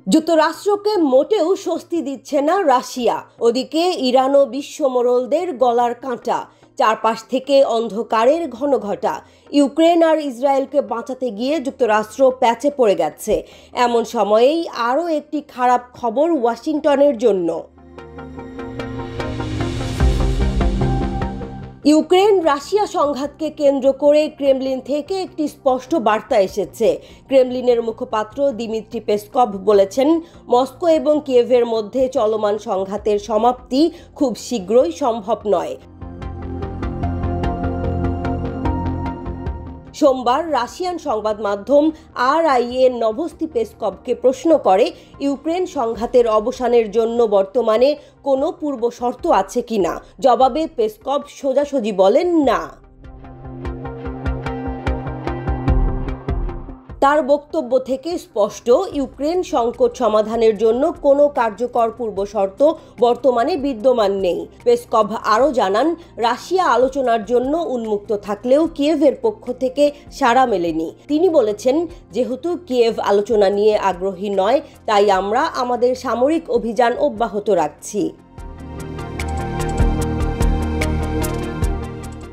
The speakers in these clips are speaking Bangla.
যুক্তরাষ্ট্রকে মোটেও স্বস্তি দিচ্ছে না রাশিয়া। ওদিকে ইরান ও বিশ্বমোড়লদের গলার কাঁটা, চারপাশ থেকে অন্ধকারের ঘনঘটা। ইউক্রেন আর ইসরায়েলকে বাঁচাতে গিয়ে যুক্তরাষ্ট্র প্যাচে পড়ে গেছে। এমন সময়েই আরও একটি খারাপ খবর ওয়াশিংটনের জন্য। ইউক্রেন রাশিয়া সংঘাতকে কেন্দ্র করে ক্রেমলিন থেকে একটি স্পষ্ট বার্তা এসেছে। ক্রেমলিনের মুখপাত্র দিমিত্রি পেসকভ বলেছেন, মস্কো এবং কিয়েভের মধ্যে চলমান সংঘাতের সমাপ্তি খুব শীঘ্রই সম্ভব নয়। সোমবার রাশিয়ান সংবাদ মাধ্যম RIA নভোস্তি পেসকভকে প্রশ্ন করে, ইউক্রেন সংঘাতের অবসানের জন্য বর্তমানে কোনো পূর্ব শর্ত আছে কিনা। জবাবে পেসকভ সোজাসুজি বলেন, না। তার বক্তব্য থেকে স্পষ্ট, ইউক্রেন সংকট সমাধানের জন্য কোনো কার্যকর পূর্বশর্ত বর্তমানে বিদ্যমান নেই। পেসকভ আরও জানান, রাশিয়া আলোচনার জন্য উন্মুক্ত থাকলেও কিয়েভের পক্ষ থেকে সাড়া মেলেনি। তিনি বলেছেন, যেহেতু কিয়েভ আলোচনা নিয়ে আগ্রহী নয়, তাই আমরা আমাদের সামরিক অভিযান অব্যাহত রাখছি।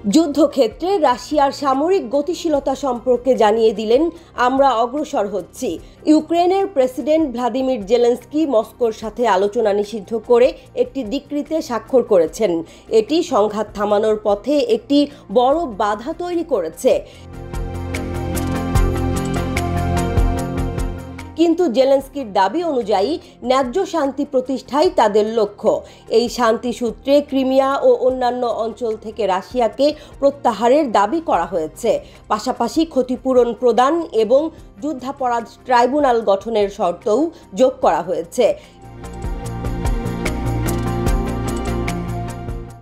যুদ্ধক্ষেত্রে রাশিয়ার সামরিক গতিশীলতা সম্পর্কে জানিয়ে দিলেন, আমরা অগ্রসর হচ্ছি। ইউক্রেনের প্রেসিডেন্ট ভ্লাদিমির জেলেনস্কি মস্কোর সাথে আলোচনা নিষিদ্ধ করে একটি ডিক্রিতে স্বাক্ষর করেছেন। এটি সংঘাত থামানোর পথে একটি বড় বাধা তৈরি করেছে। কিন্তু জেলেনস্কির দাবি অনুযায়ী ন্যায্য শান্তি প্রতিষ্ঠাই তাদের লক্ষ্য। এই শান্তি সূত্রে ক্রিমিয়া ও অন্যান্য অঞ্চল থেকে রাশিয়াকে প্রত্যাহারের দাবি করা হয়েছে। পাশাপাশি ক্ষতিপূরণ প্রদান এবং যুদ্ধাপরাধ ট্রাইব্যুনাল গঠনের শর্তও যোগ করা হয়েছে।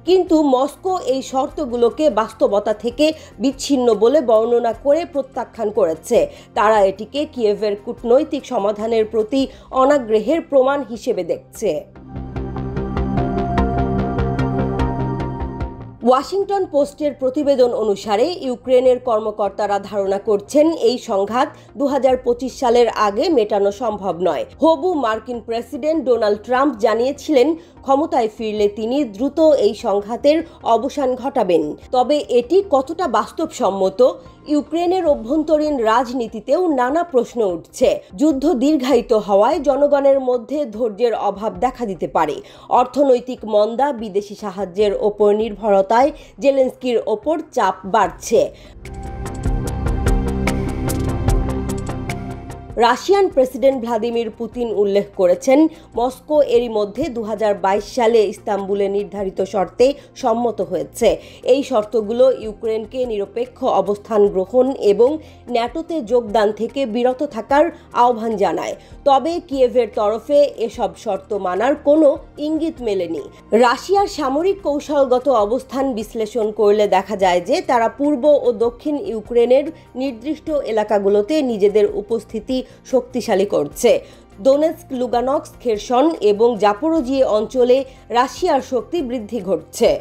কিন্তু মস্কো এই শর্তগুলোকে বাস্তবতা থেকে বিচ্ছিন্ন বলে বর্ণনা করে প্রত্যাখ্যান করেছে। তারা এটিকে কিয়েভের কূটনৈতিক সমাধানের প্রতি অনাগ্রহের প্রমাণ হিসেবে দেখছে। ওয়াশিংটন পোস্টের প্রতিবেদন অনুসারে ইউক্রেনের কর্মকর্তারা ধারণা করছেন, এই সংঘাত 2025 সালের আগে মেটানো সম্ভব নয়। হবু মার্কিন প্রেসিডেন্ট ডোনাল্ড ট্রাম্প জানিয়েছিলেন, ক্ষমতায় ফিরলে তিনি দ্রুত এই সংঘাতের অবসান ঘটাবেন। তবে এটি কতটা বাস্তবসম্মত? ইউক্রেনের অভ্যন্তরীণ রাজনীতিতেও নানা প্রশ্ন উঠছে। যুদ্ধ দীর্ঘায়িত হওয়ায় জনগণের মধ্যে ধৈর্যের অভাব দেখা দিতে পারে। অর্থনৈতিক মন্দা, বিদেশি সাহায্যের ওপর নির্ভরতায় জেলেনস্কির ওপর চাপ বাড়ছে। রাশিয়ান প্রেসিডেন্ট ভ্লাদিমির পুতিন উল্লেখ করেছেন, মস্কো এরই মধ্যে 2022 সালে ইস্তাম্বুলে নির্ধারিত শর্তে সম্মত হয়েছে। এই শর্তগুলো ইউক্রেনকে নিরপেক্ষ অবস্থান গ্রহণ এবং ন্যাটোতে যোগদান থেকে বিরত থাকার আহ্বান জানায়। তবে কিয়েভের তরফে এসব শর্ত মানার কোনো ইঙ্গিত মেলেনি। রাশিয়ার সামরিক কৌশলগত অবস্থান বিশ্লেষণ করলে দেখা যায় যে, তারা পূর্ব ও দক্ষিণ ইউক্রেনের নির্দিষ্ট এলাকাগুলোতে নিজেদের উপস্থিতি শক্তিশালী করছে। দোনেৎস্ক, লুগানস্ক, খেরসন এবং জাপোরোজিয়ে অঞ্চলে রাশিয়ার শক্তি বৃদ্ধি ঘটছে।